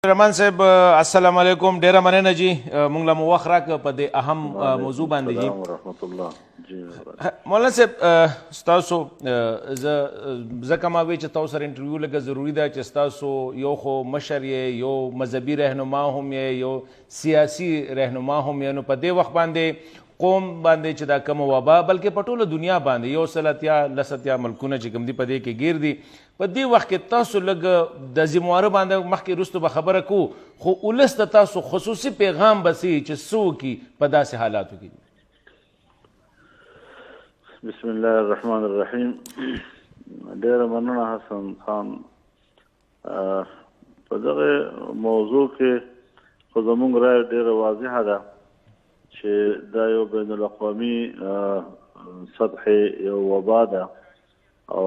الرحمن صاحب السلام علیکم. ډیره مننه جی مونږ له مو وخت راکړه په دې اهم موضوع باندې جی. ورحمت الله جی مولانا صاحب ستاسو ځکه ما وی چې تاسو سره انټرویو لږه ضروري ده چې ستاسو یو خو مشر یې یو مذهبي رهنما هم یې یو سیاسي رهنما هم یې نو په دې وخت باندې قوم باندې چې دا کوم وبا بلکې په ټوله دنیا باندې یو سل اتیا لس اتیا ملکونه چې کوم دي په دې کې ګیر دي په دې وخت کې تاسو لږ د ذمواره باندې مخکې وروسته به خبره کوو خو ولس ته تاسو خصوصي پیغام بسي چې څه وکړي په داسې حالاتو کې. بسم الله الرحمن الرحیم. ډېره مننه حسن خان. په دغه موضوع کې خو زموږ رایه ډېره واضحه ده چې دا یو بین الاقوامي سطح یو وبا ده او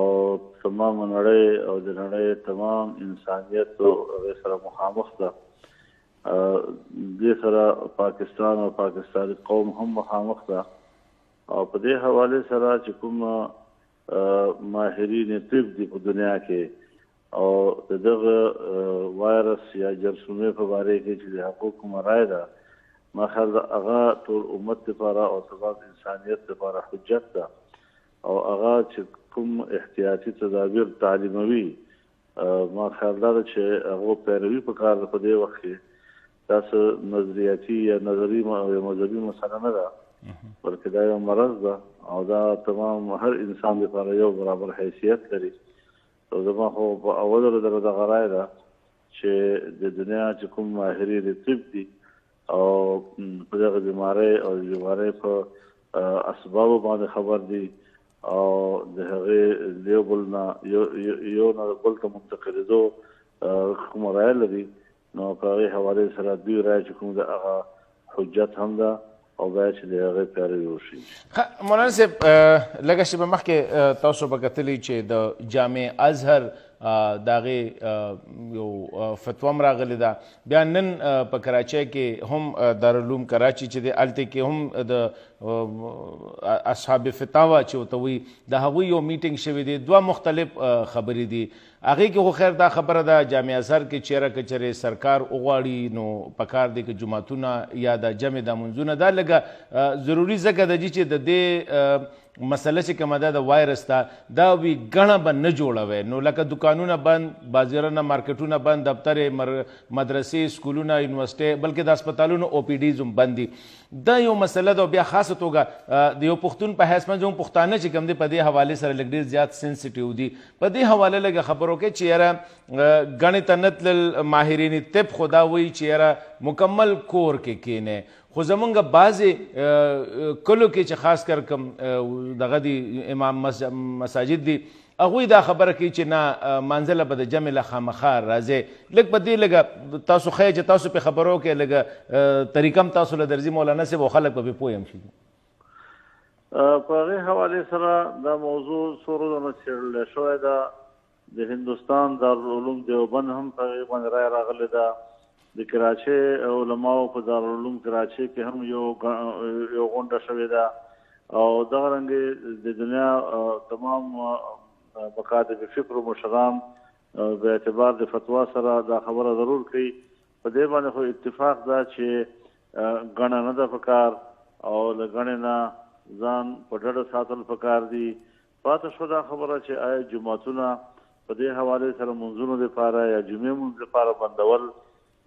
تمام نړۍ او د نړۍ تمام انسانیت هغې سره مخامخ ده. دې سره پاکستان او پاکستاني قوم هم مخامخ ده او په دې حوالې سره چې کوم ماهرین طب دي په دنیا کې او د دغه وایرس یا جرثومې په باره کې چې د حقوقو رایه ده ما خیال ده هغه ټول امت لپاره او تمام انسانیت لپاره حجت ده او هغه چې کوم احتیاطي تدابیر تعلیموي ما خیال ده چې هغه پیروي پکار ده. په دې وخت کې داسې نظریاتي یا نظري یا مذهبي مسله نه ده بلکې دا یو مرض ده او دا تمام هر انسان لپاره یو برابر حیثیت لري. زما خو په اوله درجه دغه رایه ده چې د دنیا چې کوم ماهرین طب دي او په دغه بیمارۍ او د بیمارۍ په اسبابو باندې خبر دي او د هغې یو بل نه بل ته منتقلېدو کومه رایه لري نو په هغې حوالې سره دوی رایه چې کوم ده هغه حجت هم ده او باید چې د هغې پیروي وشي. مولانا صاحب لږه شېبه مخکې تاسو به کتلي چې د جامع ازهر د هغې یو فتوا هم راغلې ده. بیا نن په کراچۍ کې هم دارالعلوم کراچي چې دی هلته کې هم د اصحاب فتاوا چې ورته وایي د هغوی یو میټینګ شوی دی. دوه مختلف خبرې دي هغې کې خو خیر دا خبره ده جامع ازهر کې چیرې که چېرې سرکار وغواړي نو پکار دی که جوماتونه یا د جمع د منځونه دا لږه ضروري ځکه ده چې د دې مسله چې کومه ده د وایرس ته دا وي ګڼه به نه جوړوي نو لکه دکانونه بند بازارونه مارکیټونه بند دفترې مدرسې سکولونه یونیورسټۍ بلکې د هسپتالونو او پی ډیز هم بند دي. دا یو مسله ده بیا خاصه توګه د یو پښتون په حیث باندې زموږ پښتانه چې کوم دی په دې حوالې سره لږ ډېر زیات سینسیټیو دي. په دې حواله لږه خبر وکړئ چې یاره ګڼې ته نه تلل ماهرین طب خو دا وایي چې یاره مکمل کور کې کینې خو زمونږ بعضې کلو کې چې خاص کر کوم دغه دي امام مساجد دي هغوی دا خبره کوي چې نه منځله به د جمع له خامخا راځئ. لږ په دې لږه تاسو ښایي چې تاسو پې خبرو کې لږه طریقه هم تاسو له درځي مولانا صاحب او خلک به پې پوه هم شي. په هغې حوالې سره دا موضوع څو ورځو نه څېړلی شوی ده. د هندوستان دارالعلوم دیوبند هم په هغې باندې رایه راغلې ده. د کراچۍ علماو په دارالعلوم کراچۍ کې هم یو غونډه شوې ده او دغه رنګې د دنیا تمام مکاتب فکر و مشران به اعتبار د فتوا سره دا خبره ضرور کوي. په دې باندې خو اتفاق ده چې ګڼه نه ده پکار او له ګڼې نه ځان په ډډه ساتل پکار دي. پاته شوه دا خبره چې آیا جوماتونه په دې حوالې سره منځونو دپاره یا جمعې مونځ دپاره بندول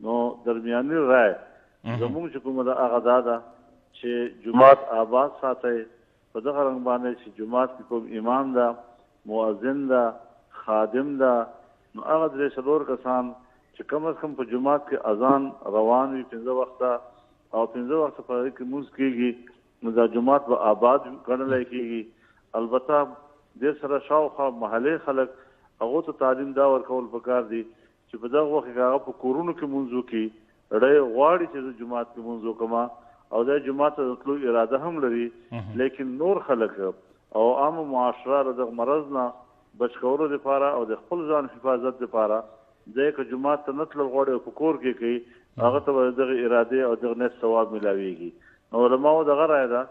نو درمیاني رای زموږ چې کومه ده هغه دا ده چې جومات آباد ساتئ. په دغه رنګ باندې چې جومات کې کوم امام ده مؤذن ده خادم ده نو هغه درې څلور کسان چې کم از کم په جومات کې اذان روان وي 15 وخته او 15 وخته په هغې کې لمونځ کېږي نو دا جومات به آباد ګڼلی کېږي. البته دې سره شاوخوا محلې خلک هغو ته تعلیم دا ورکول پکار دي چې په دغه وخت کې هغه په کورونو کې لمونځ وکړي. ړی غواړي چې زه جومات کې لمونځ وکړم او دا جومات ته د تلو اراده هم لري لیکن نور خلک او عامه معاشره له دغه مرض نه بچ کولو دپاره او د خپل ځان حفاظت دپاره دی که جومات ته نه تلل غواړي او په کور کې کوي هغه ته به دغه ارادې او دغه نیت ثواب میلاویږي. نو علماو دغه رایه ده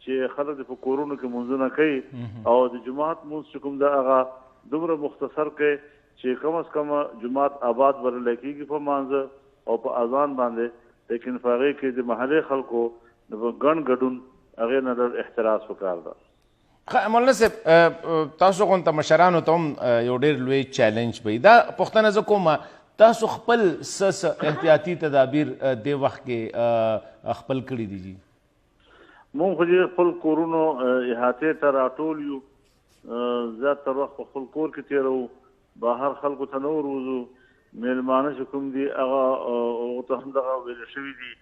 چې خلک په کورونو کې لمونځونه کوي او د جومات لمونځ چې کوم ده هغه دومره مختصر کوي چې کم از کم جماعت آباد ورل کېږي په مانځه او په اذان باندې، لیکن په هغې کې د محلې خلکو ګڼ ګډون هغې نه ډېر احتراز پکار ده. مولانا صاحب تاسو غونته مشرانو ته هم یو ډېر لوی چیلنج وي. دا پوښتنه زه کوم تاسو خپل څه احتیاطي تدابیر دې وخت کې خپل کړي دي؟ مونږ خو چې خپل کورونو احاطې ته راټول یو، زیاتره وخت په خپل کور کې تېروو، بهر خلکو ته نه وروځو. میلمانه چې کوم دي هغه ته هم دغه ویل شوي دي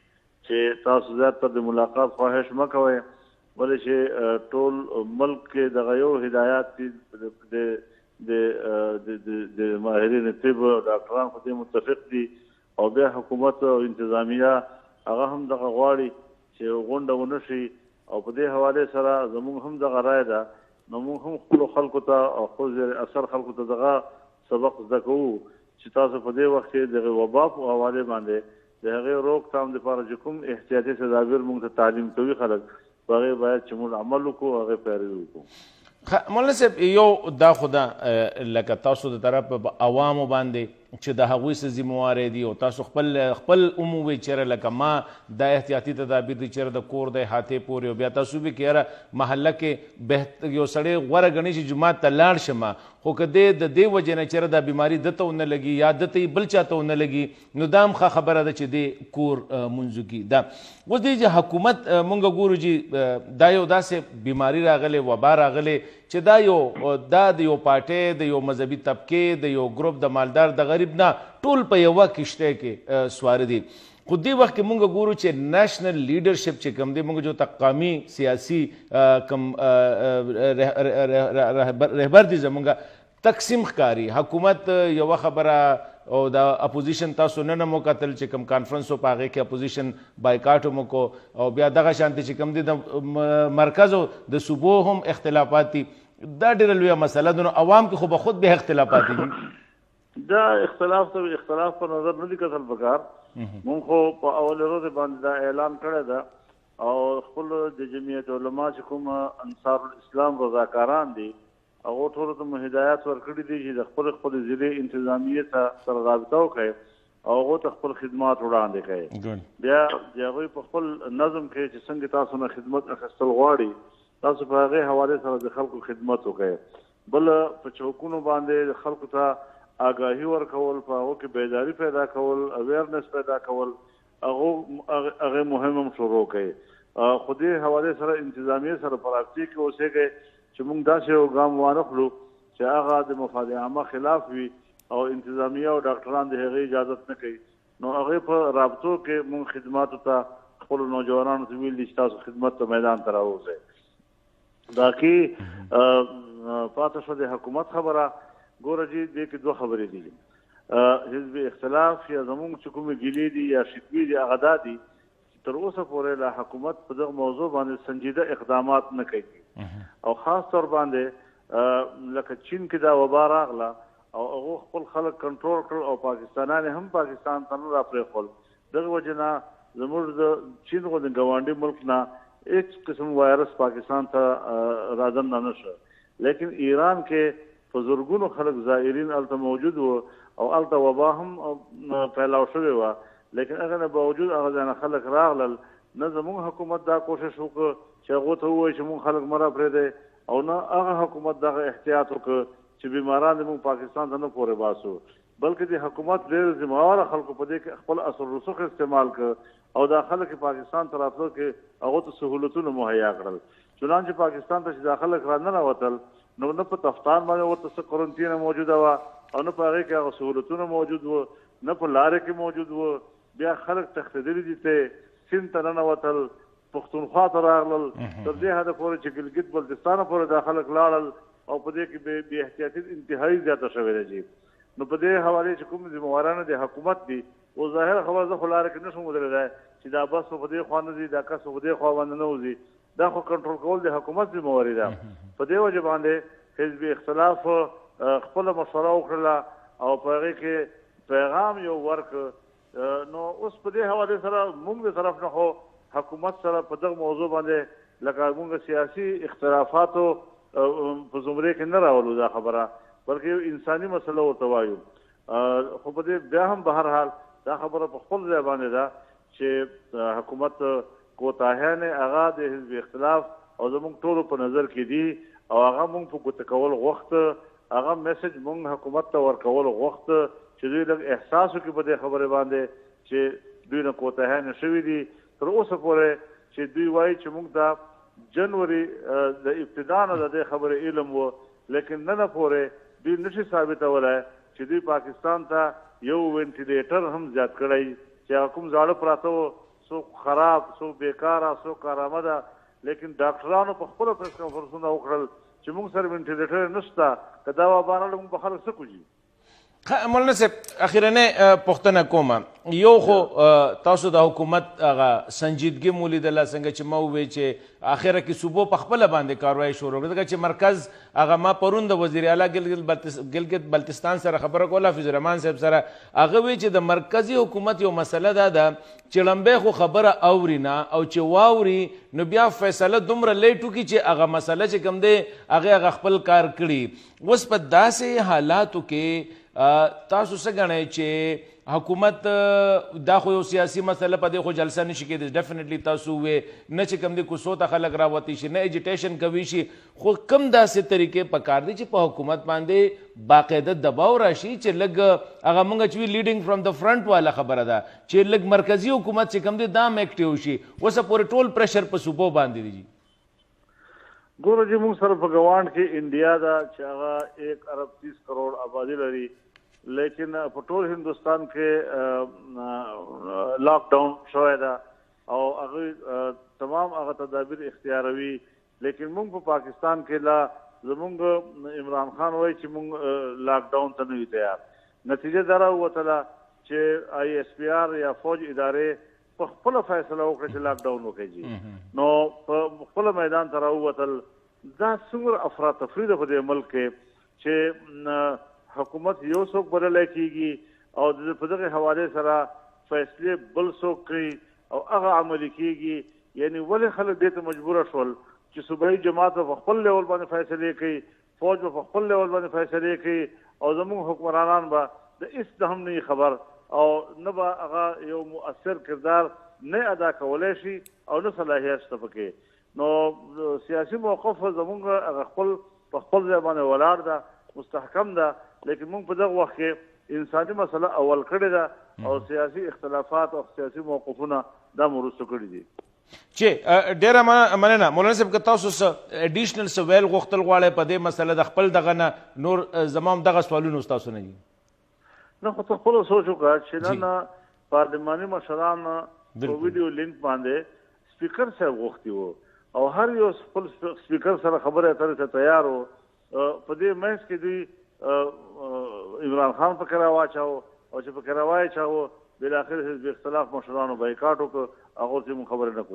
چې تاسو زیاتره د ملاقات خواهش مه کوئ، ولې چې ټول ملک کې دغه یو هدایات دي د ماهرین طب ډاکټران خو دې متفق دي، او بیا حکومت او انتظامیه هغه هم دغه غواړي چې غونډه ونه شي. او په دې حوالې سره زموږ هم دغه رایه ده، نو موږ هم خپلو خلکو ته او خپل زیر اثر خلکو ته دغه سبق زده کوو چې تاسو په دې وخت کې دغه وبا په حوالې باندې د هغې روکتام دپاره چې کوم احتیاطي تدابیر موږ ته تعلیم کوي خلک، په هغې باید چې موږ عمل وکړو، هغې پیروي وکړو. مولانا صاحب یو دا خو ده لکه تاسو د طرف په عوامو باندې چې د هغوی څه ذمهواری دي، او تاسو خپل عمومي چېرې لکه ما دا احتیاطي تدابیر دي چېرې د کور د احاطې پورې، او بیا تاسو به کې یاره محله کې یو سړی غوره ګڼي چې جومات ته لاړ شم، خو که دی د دې وجې نه چېرې دا بیماري دته ونه لګي یا دته بل چاته ونه لګي، نو دا هم ښه خبره ده چې دی کور مونځو کي. دا اوس دی چې حکومت مونږ ګورو چې دا یو داسې بیماري راغلی، وبا راغلی چې دا د یو پارټۍ د یو مذهبي طبقې د یو ګروپ د مالدار د غریب نه ټول په یوه کشته کې سواره دي. خو دې وخت کې مونږ ګورو چې نیشنل لیډرشپ چې کوم دی، مونږ جو تقامی سیاسي کم رهبر دي زمونږ تقسیم ښکاري. حکومت یوه خبره او د اپوزیشن تاسو نن مو کتل چې کوم کانفرنس و په هغې کې اپوزیشن بایکاټ مو کو، او بیا دغه شانتې چې کوم دی د مرکز او د صوبو هم اختلافات دي. دا ډېره لویه مسله ده، نو عوام کې خو به خود به اختلافات دي. دا اختلاف په نظر نه دي کتل پکار. مونږ خو په اول ورځ باندې دا اعلان کړی ده، او خپل د جمعیت علما چې کوم انصار الاسلام رضاکاران دي هغو ټولو ته مو هدایات ورکړي دي چې د خپل ضلع انتظامیې سره رابطه وکړئ او هغو ته خپل خدمات وړاندې کړئ. بیا د هغوی په خپل نظم کې چې څنګه تاسو نه خدمت اخیستل غواړي، تاسو په هغې حوالې سره د خلکو خدمت وکړئ. بل په چوکونو باندې خلکو ته آگاهي ورکول، په هغو کې بیداري پیدا کول، اویرنس پیدا کول، هغې مهم هم شروع کړئ. خو دې حوالې سره انتظامیې سره په رابطې کې اوسېږئ چې موږ داسې یو ګام وانه خلو چې هغه د مفاد عامه خلاف وي او انتظامیه او ډاکټران د هغې اجازت نه کوي. نو هغې په رابطو کې موږ خدماتو ته خپلو نوجوانانو ته ویل دي چې تاسو خدمت ته میدان ته راوځئ. دا کې پاته شوه د حکومت خبره. ګوره جي دې کې دوه خبرې دي، حزب اختلاف یا زموږ چې کومې ګیلې دي یا شکوې دي هغه دا دي چې تر اوسه پورې لا حکومت په دغه موضوع باندې سنجیده اقدامات نه کوي، او خاص طور باندې لکه چین کې دا وبا راغله او هغو خپل خلک کنټرول کړل او پاکستانیان هم پاکستان ته نه راپرېښول. دغه وجې نه زموږ د چین غوندې ګاونډي ملک نه هېڅ قسم وایرس پاکستان ته رادننه نه شو. لیکن ایران کې په زرګونو خلک زائرین هلته موجود وو او هلته وبا هم پیلاو شوې وه، لیکن هغه نه باوجود هغه ځای نه خلک راغلل. نه زموږ حکومت دا کوشش وکړه چې هغو ته ووایي چې موږ خلک مه راپرېږدئ، او نه هغه حکومت دغه احتیاط وکړه چې بیماران دې موږ پاکستان ته نه پورې باسو، بلکې د حکومت ډېر ذمهواره خلکو په دې کې خپل اثر رسوخ استعمال کړ او دا خلک پاکستان ته راتلو کې هغو ته سهولتونه مهیا کړل. چنانچه پاکستان ته چې دا خلک را ننوتل، نو نه په تفتان باندې ورته څه قرنطینه موجوده وه او نه په هغې کې هغه سهولتونه موجود وو، نه په لارې کې موجود وو. بیا خلک تښتېدلي دي ته سیند ته ننوتل، پښتونخوا ته راغلل، تر دې حده پورې چې ګلګت بلتستانه پورې دا خلک لاړل او په دې کې بې احتیاطي انتهایي زیاته شوې ده. جي نو په دې حوالې چې کوم ذمهوارانه د حکومت دي، او ظاهره خبره زه خو لاره کې نشم ودرېدی چې دا بس په دې خوا نه ځي، دا کس په دې خوا باندې نه وځي. دا خو کنټرول کول د حکومت ذمهواري ده. په دې وجه باندې حزب اختلاف خپله مشوره وکړله او په هغې کې پیغام یو ورکړ. نو اوس په دې حوالې سره موږ د طرف نه خو حکومت سره په دغه موضوع باندې لکه موږ سیاسي اختلافاتو په زمرې کې نه راولو دا خبره، بلکې یو انساني مسله ورته وایو. خو په دې بیا هم به هر حال دا خبره په خپل ځای باندې ده چې حکومت کوتاهیانې هغه د حزب اختلاف او زموږ ټولو په نظر کې دي او هغه موږ په ګوته کول غوښته هغه میسج موږ حکومت ته ورکول غوښته چې دوی لږ احساس وکړي په دې خبرې باندې چې دوی نه کوتاهیانې شوي دي تر اوسه پورې چې دوی وایي چې موږ د جنوري د ابتدا نه د دې خبرې علم و لیکن نن پورې دوی نشي ثابتولی چې دوی پاکستان ته یو وینټیلیټر هم زیات کړی چې هغه کوم زاړه پراته و څوک خراب څوک بیکاره څوک کارآمده لیکن ډاکټرانو په خپله پریس کنفرنسونه وکړل چې موږ سره وینټیلیټر نشته که دا وبا راغله موږ به خلک څه کوجي مولانا صاحب اخیرنۍ پوښتنه کومه یو خو تاسو د حکومت هغه سنجیدګي مو لیدله څنګه چې ما وویل چې اخره کې صوبو په خپله باندې کاروایي شروع کړه ځکه چې مرکز هغه ما پرون د وزیر اعلی ګلګت بلتستان سره خبره کوله حافظ الرحمن صاحب سره هغه وی چې د مرکزي حکومت یو مسله دا ده چې لمبې خو خبره اوري نه او چې واوري نو بیا فیصله دومره لیټ وکړي چې هغه مسله چې کوم دی هغه خپل کار کړي اوس په داسې حالاتو کې تاسو څه ګڼئ چې حکومت دا خو یو سیاسي مسله په دې خو جلسه نشي کېدی ډیفینیټلی تاسو وې نه چې کوم دی کوڅو ته خلک راوتی شي نه ایجیټیشن کوي شي خو کوم داسې طریقې پکار دي چې په حکومت باندې باقاعده دباو راشي چې لږ هغه موږ چې وي لیډینګ فرام د فرنٹ والا خبره ده چې لږ مرکزي حکومت چې کوم دی دا هم ایکټیو شي اوسه پورې ټول پریشر په صوبو باندې دی ګوره چې موږ سره په ګاونډ کې انډیا ده چې هغه 1 ارب 30 کروڑ آبادي لري لیکن په ټول هندوستان کې لاک ډاون شوی ده او هغه تمام هغه تدابیر اختیاروي لیکن موږ په پاکستان کې لا زموږ عمران خان وایي چې موږ لاک ډاون ته نه یو تیار نتیجه دا راووتله چې آی ایس پی آر یا فوج ادارې په خپله فیصله وکړه چې لاک ډاون وکړي نو په خپله میدان ته راووتل دا څومره افراتفري ده په دې ملک کې چې حکومت یو څوک بدلی کېږي او په دغه حوالې سره فیصلې بل څوک کوي او هغه عملي کېږي یعنی ولې خلک دې ته مجبوره شول چې صوبایي جماعت په خپل لیول باندې فیصلې کوي فوج په خپل لیول باندې فیصلې کوي او زموږ حکمرانان به د هېڅ د هم نه خبر او نه به هغه یو مؤثر کردار نه ادا کولی شي او نه صلاحیت شته پکې نو سیاسي موقف زموږ هغه خپل په خپل ځای باندې ولاړ ده مستحکم ده لیکن موږ په دغه وخت کې انساني مسله اول کړې ده او سیاسي اختلافات او سیاسي موقفونه دا وروسته کړي دي چې ډېره مننه مولانا صاحب که تاسو څه اډیشنل څه ویل غوښتل غواړئ په دې مسله د خپل دغه نه نور زما هم دغه سوالونه ستاسو نه دي نه خو ته خپله سوچ وکړه چې نن پارلماني مشران په ویډیو لینک باندې سپیکر صاحب غوښتي وو او هر یو خپل سپیکر سره خبرې اترې ته تیار وو په دې منځ کې دوی عمران خان پکې راواچاوه او چې پکې راواچاوه بالاخره حزب اختلاف مشرانو بایکاټ وکړ هغه ته مو خبرې نه کوي